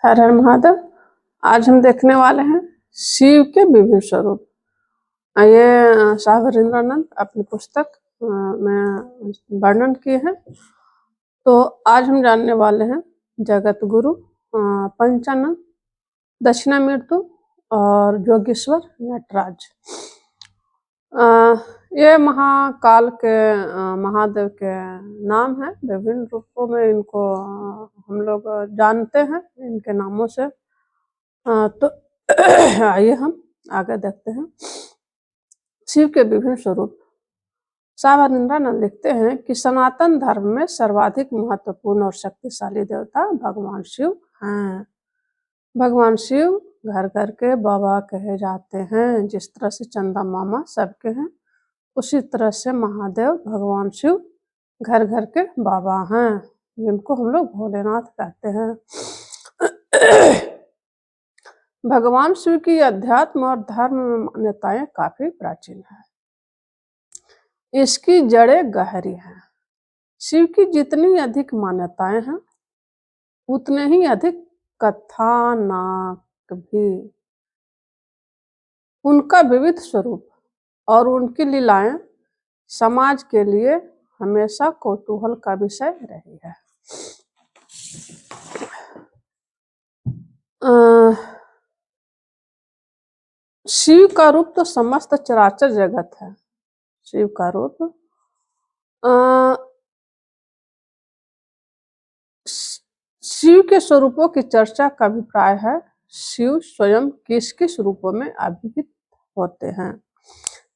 हर हर महादेव। आज हम देखने वाले हैं शिव के विभिन्न स्वरूप। ये शाह हरिंद्रानंद अपनी पुस्तक में वर्णन किए हैं। तो आज हम जानने वाले हैं जगत गुरु, पंचानन, दक्षिणामूर्ति और योगेश्वर नटराज। ये महाकाल के महादेव के नाम है। विभिन्न रूपों में इनको हम लोग जानते हैं इनके नामों से। तो आइए हम आगे देखते हैं शिव के विभिन्न स्वरूप। शाह हरिंद्रानंद लिखते हैं कि सनातन धर्म में सर्वाधिक महत्वपूर्ण और शक्तिशाली देवता भगवान शिव हैं। भगवान शिव घर घर के बाबा कहे जाते हैं। जिस तरह से चंदा मामा सबके हैं, उसी तरह से महादेव भगवान शिव घर घर के बाबा हैं, जिनको हम लोग भोलेनाथ कहते हैं। भगवान शिव की अध्यात्म और धर्म में मान्यताएं काफी प्राचीन है। इसकी जड़ें गहरी हैं। शिव की जितनी अधिक मान्यताएं हैं, उतने ही अधिक कथानक भी। उनका विविध स्वरूप और उनकी लीलाएं समाज के लिए हमेशा कौतूहल का विषय रही है। शिव का रूप तो समस्त चराचर जगत है। शिव का रूप शिव के स्वरूपों की चर्चा का अभिप्राय है। शिव स्वयं किस किस रूपों में अभिहित होते हैं।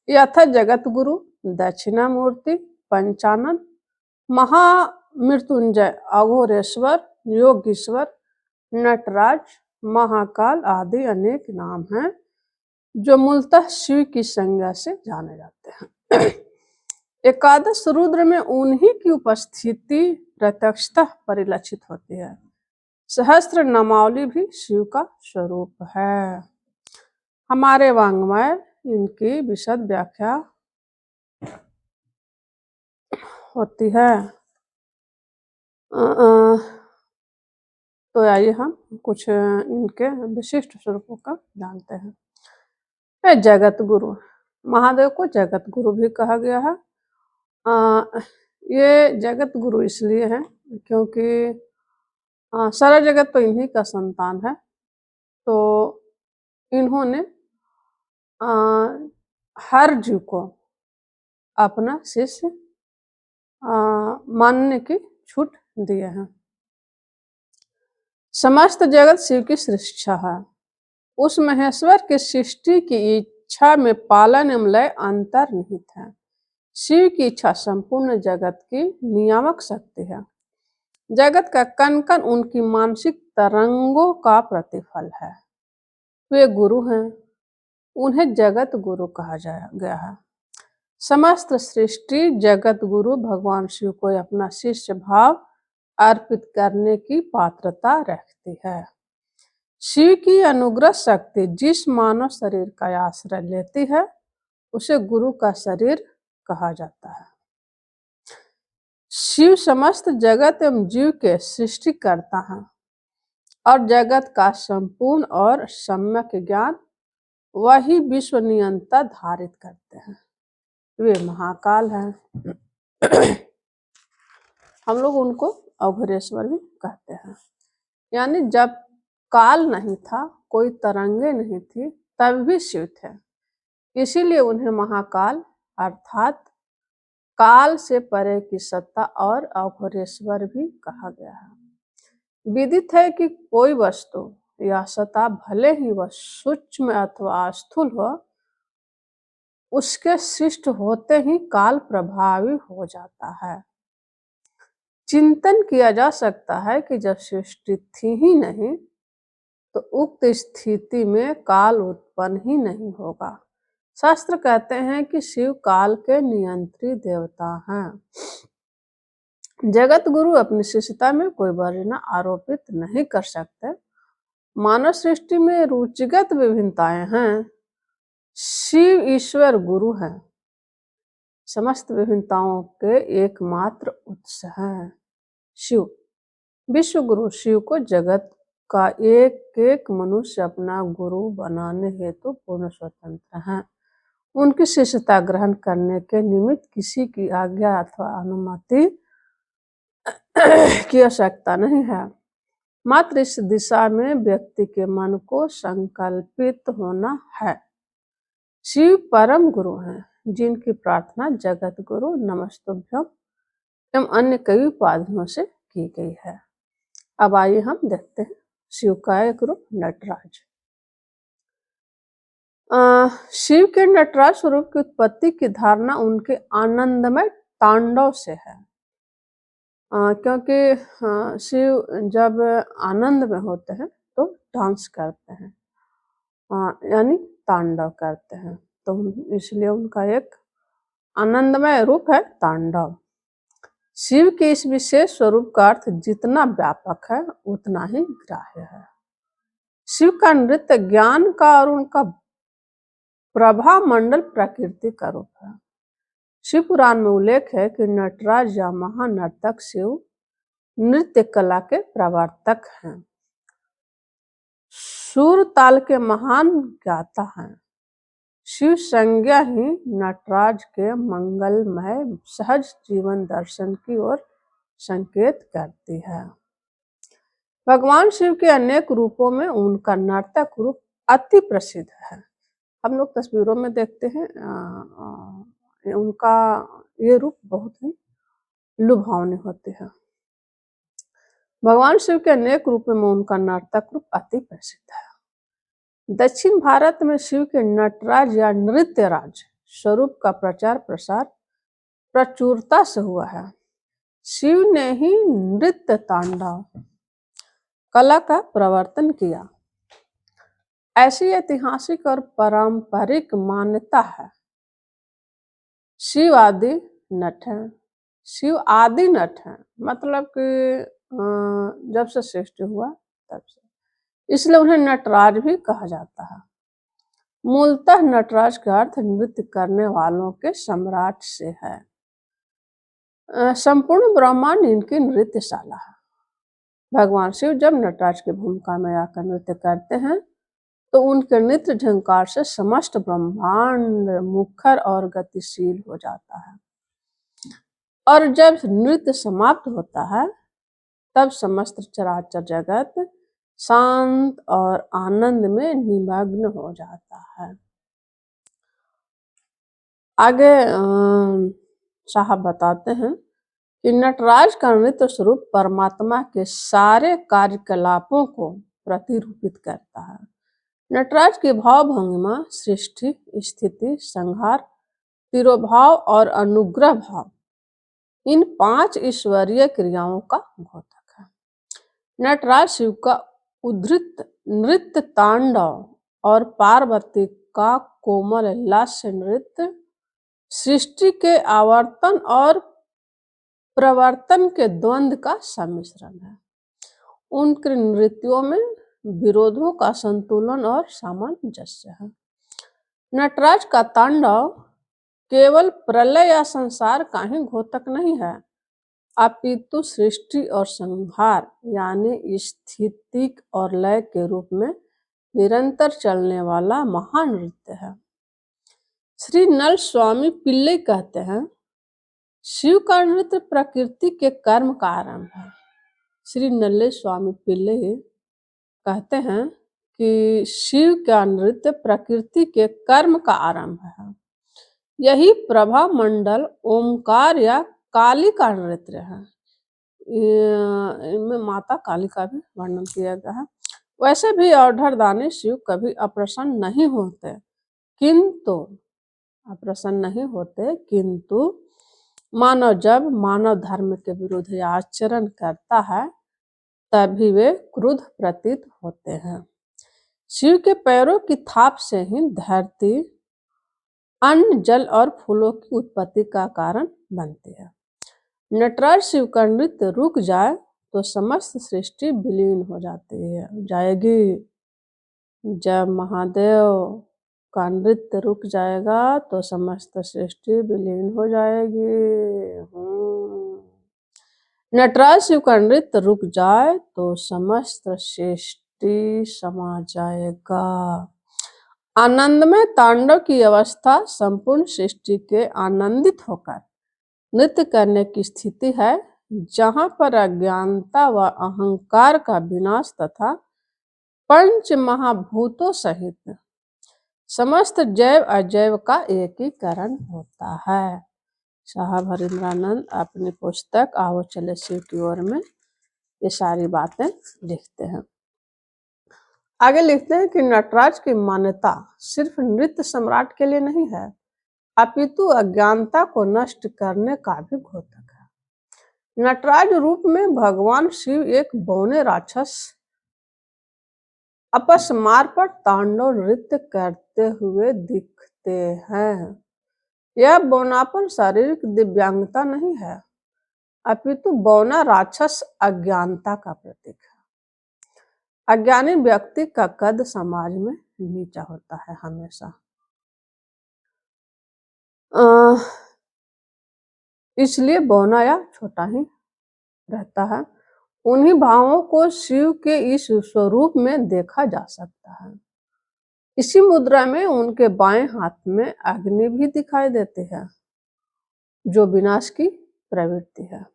यथा जगत गुरु, दक्षिणामूर्ति, पंचानन, महामृत्युंजय, अघोरेश्वर, योगीश्वर, नटराज, महाकाल आदि अनेक नाम हैं जो मूलतः शिव की संज्ञा से जाने जाते हैं। एकादश रुद्र में उन्हीं की उपस्थिति प्रत्यक्षतः परिलक्षित होती है। सहस्त्र नामावली भी शिव का स्वरूप है। हमारे वाङ्मय इनकी विशद व्याख्या होती है। तो आइए हम कुछ इनके विशिष्ट स्वरूपों का जानते हैं। जगत गुरु, महादेव को जगत गुरु भी कहा गया है। ये जगत गुरु इसलिए है क्योंकि सारा जगत तो इन्हीं का संतान है। तो इन्होंने हर जीव को अपना शिष्य मानने की छूट दिए हैं। समस्त जगत शिव की सृष्टि है। उस महेश्वर की सृष्टि की इच्छा में पालन एवं लय अंतर्निहित है। शिव की इच्छा संपूर्ण जगत की नियामक शक्ति है। जगत का कण कण उनकी मानसिक तरंगों का प्रतिफल है। वे गुरु हैं, उन्हें जगत गुरु कहा गया है। समस्त सृष्टि जगत गुरु भगवान शिव को अपना शिष्य भाव अर्पित करने की पात्रता रखती है। शिव की अनुग्रह शक्ति जिस मानव शरीर का आश्रय लेती है, उसे गुरु का शरीर कहा जाता है। शिव समस्त जगत एवं जीव के सृष्टि करता है और जगत का संपूर्ण और सम्यक ज्ञान वही विश्व नियंता धारित करते हैं। वे महाकाल हैं। हम लोग उनको अघोरेश्वर भी कहते हैं। यानी जब काल नहीं था, कोई तरंगे नहीं थी, तब भी शिव थे। इसीलिए उन्हें महाकाल अर्थात काल से परे की सत्ता और अघोरेश्वर भी कहा गया है। विदित है कि कोई वस्तु या सत्ता भले ही वह सूक्ष्म अथवा स्थूल हो, उसके सृष्टि होते ही काल प्रभावी हो जाता है। चिंतन किया जा सकता है कि जब सृष्टि थी ही नहीं, तो उक्त स्थिति में काल उत्पन्न ही नहीं होगा। शास्त्र कहते हैं कि शिव काल के नियंत्री देवता हैं। जगत गुरु अपनी शिष्यता में कोई वरीयता आरोपित नहीं कर सकते। मानव सृष्टि में रुचिगत विभिन्नताएं हैं। शिव ईश्वर गुरु हैं, समस्त विभिन्नताओं के एकमात्र उत्स हैं। शिव विश्व गुरु शिव को जगत का एक एक मनुष्य अपना गुरु बनाने हेतु पूर्ण स्वतंत्र है। उनकी शिष्यता ग्रहण करने के निमित्त किसी की आज्ञा अथवा अनुमति की आवश्यकता नहीं है। मात्र इस दिशा में व्यक्ति के मन को संकल्पित होना है। शिव परम गुरु हैं, जिनकी प्रार्थना जगत गुरु नमस्तुभ्यम एवं अन्य कई उपाधियों से की गई है। अब आइए हम देखते हैं शिव का एक रूप नटराज। शिव के नटराज स्वरूप की उत्पत्ति की धारणा उनके आनंदमय तांडव से है। क्योंकि शिव जब आनंद में होते हैं तो डांस करते हैं, यानी तांडव करते हैं, तो इसलिए उनका एक आनंदमय रूप है तांडव। शिव के इस विशेष स्वरूप का अर्थ जितना व्यापक है उतना ही ग्राह्य है। शिव का नृत्य ज्ञान का और उनका प्रभा मंडल प्रकृति का रूप है। शिव पुराण में उल्लेख है कि नटराज या महानर्तक शिव नृत्य कला के प्रवर्तक हैं, सुर ताल के महान ज्ञाता हैं। शिव संज्ञा ही नटराज के मंगलमय सहज जीवन दर्शन की ओर संकेत करती है। भगवान शिव के अनेक रूपों में उनका नर्तक रूप अति प्रसिद्ध है। हम लोग तस्वीरों में देखते हैं, उनका ये रूप बहुत ही लुभावने होते हैं। भगवान शिव के अनेक रूपों में उनका नर्तक रूप अति प्रसिद्ध है। दक्षिण भारत में शिव के नटराज या नृत्यराज स्वरूप का प्रचार प्रसार प्रचुरता से हुआ है। शिव ने ही नृत्य तांडव कला का प्रवर्तन किया, ऐसी ऐतिहासिक और पारंपरिक मान्यता है। शिव आदि नट हैं। शिव आदि नट हैं, मतलब कि जब से सृष्टि हुआ तब से, इसलिए उन्हें नटराज भी कहा जाता है। मूलतः नटराज का अर्थ नृत्य करने वालों के सम्राट से है। संपूर्ण ब्रह्मांड इनकी नृत्यशाला है। भगवान शिव जब नटराज की भूमिका में आकर नृत्य करते हैं तो उनके नृत्य झंकार से समस्त ब्रह्मांड मुखर और गतिशील हो जाता है, और जब नृत्य समाप्त होता है तब समस्त चराचर जगत शांत और आनंद में निमग्न हो जाता है। आगे साहब बताते हैं कि नटराज का नृत्य स्वरूप परमात्मा के सारे कार्यकलापों को प्रतिरूपित करता है। नटराज की भाव भंगिमा सृष्टि, स्थिति, संहार, तिरोभाव और अनुग्रह भाव, इन 5 ईश्वरीय क्रियाओं का द्योतक है। नटराज शिव का उद्धृत नृत्य तांडव और पार्वती का कोमल लास्य नृत्य सृष्टि के आवर्तन और प्रवर्तन के द्वंद्व का सम्मिश्रण है। उनके नृत्यों में विरोधों का संतुलन और सामंजस्य है। नटराज का तांडव केवल प्रलय या संसार का ही द्योतक नहीं है, अपितु सृष्टि और संहार यानी स्थितिक और लय के रूप में निरंतर चलने वाला महान नृत्य है। श्री नल स्वामी पिल्लई कहते हैं, शिव का नृत्य प्रकृति के कर्म का आरंभ है। श्री नल्ले स्वामी पिल्लई कहते हैं कि शिव का नृत्य प्रकृति के कर्म का आरंभ है। यही प्रभा मंडल ओमकार या काली का नृत्य है। इनमें माता काली का भी वर्णन किया गया है। वैसे भी औढ़रदानी शिव कभी अप्रसन्न नहीं होते, किंतु मानव जब मानव धर्म के विरुद्ध आचरण करता है तभी वे क्रुद्ध प्रतीत होते हैं। शिव के पैरों की थाप से ही धरती अन्न, जल और फूलों की उत्पत्ति का कारण बनती है। नटराज शिव का नृत्य रुक जाए तो समस्त सृष्टि विलीन हो जाएगी। जब महादेव का नृत्य रुक जाएगा तो समस्त सृष्टि विलीन हो जाएगी। नटराज शिव का नृत्य रुक जाए तो समस्त सृष्टि समा जाएगा। आनंदमय तांडव की अवस्था संपूर्ण सृष्टि के आनंदित होकर नृत्य करने की स्थिति है, जहाँ पर अज्ञानता व अहंकार का विनाश तथा पंच महाभूतों सहित समस्त जैव अजैव का एकीकरण होता है। साहब हरिंद्रानंद अपनी पुस्तक आओ चले शिव की ओर में ये सारी बातें लिखते हैं। आगे लिखते हैं कि नटराज की मान्यता सिर्फ नृत्य सम्राट के लिए नहीं है, अपितु अज्ञानता को नष्ट करने का भी द्योतक है। नटराज रूप में भगवान शिव एक बौने राक्षस अपस्मार पर तांडव नृत्य करते हुए दिखते हैं। यह बौनापन शारीरिक दिव्यांगता नहीं है, अपितु बौना राक्षस अज्ञानता का प्रतीक है। अज्ञानी व्यक्ति का कद समाज में नीचा होता है हमेशा। इसलिए बौना या छोटा ही रहता है। उन्हीं भावों को शिव के इस स्वरूप में देखा जा सकता है। इसी मुद्रा में उनके बाएं हाथ में अग्नि भी दिखाई देती है, जो विनाश की प्रवृत्ति है।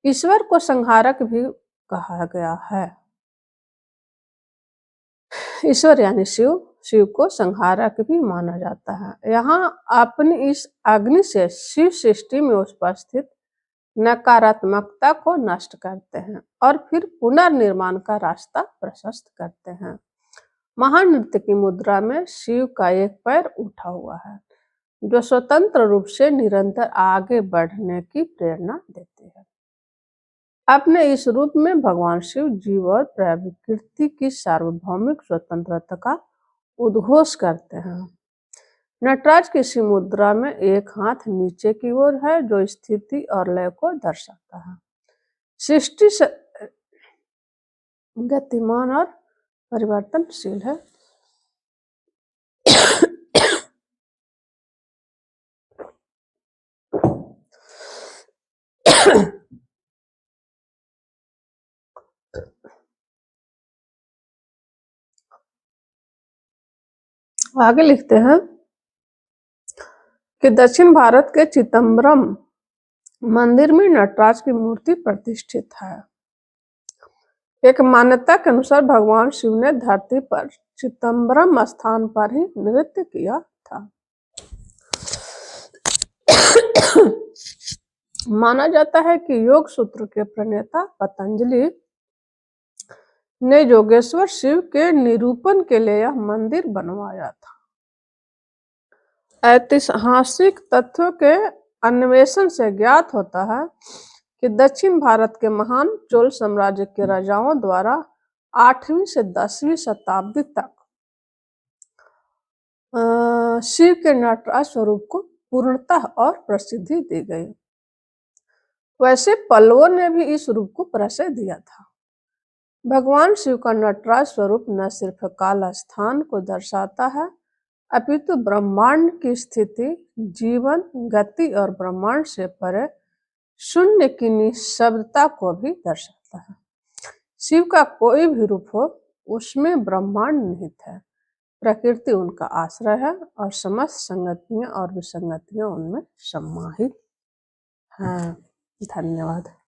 ईश्वर को संहारक भी कहा गया है। ईश्वर यानी शिव, शिव को संहारक भी माना जाता है। यहाँ अपनी इस अग्नि से शिव सृष्टि में उपस्थित नकारात्मकता को नष्ट करते हैं और फिर पुनर्निर्माण का रास्ता प्रशस्त करते हैं। महानृत्य की मुद्रा में शिव का एक पैर उठा हुआ है, जो स्वतंत्र रूप से निरंतर आगे बढ़ने की प्रेरणा देती है। अपने इस रूप में भगवान शिव जीव और प्रकृति की सार्वभौमिक स्वतंत्रता का उद्घोष करते हैं। नटराज की इसी मुद्रा में एक हाथ नीचे की ओर है, जो स्थिति और लय को दर्शाता है। सृष्टि गतिमान और परिवर्तनशील है। आगे लिखते हैं कि दक्षिण भारत के चिदम्बरम मंदिर में नटराज की मूर्ति प्रतिष्ठित है। एक मान्यता के अनुसार भगवान शिव ने धरती पर चिदम्बरम स्थान पर ही नृत्य किया था। माना जाता है कि योग सूत्र के प्रणेता पतंजलि ने योगेश्वर शिव के निरूपण के लिए यह मंदिर बनवाया था। ऐतिहासिक तथ्यों के अन्वेषण से ज्ञात होता है कि दक्षिण भारत के महान चोल साम्राज्य के राजाओं द्वारा 8वीं से 10वीं शताब्दी तक शिव के नटराज स्वरूप को पूर्णतः और प्रसिद्धि दी गई। वैसे पल्लवों ने भी इस रूप को परिचय दिया था। भगवान शिव का नटराज स्वरूप न सिर्फ काल स्थान को दर्शाता है, अपितु ब्रह्मांड की स्थिति, जीवन, गति और ब्रह्मांड से परे शून्य की निःशब्दता को भी दर्शाता है। शिव का कोई भी रूप हो, उसमें ब्रह्मांड निहित है। प्रकृति उनका आश्रय है और समस्त संगतियां और विसंगतियां उनमें समाहित हैं। धन्यवाद।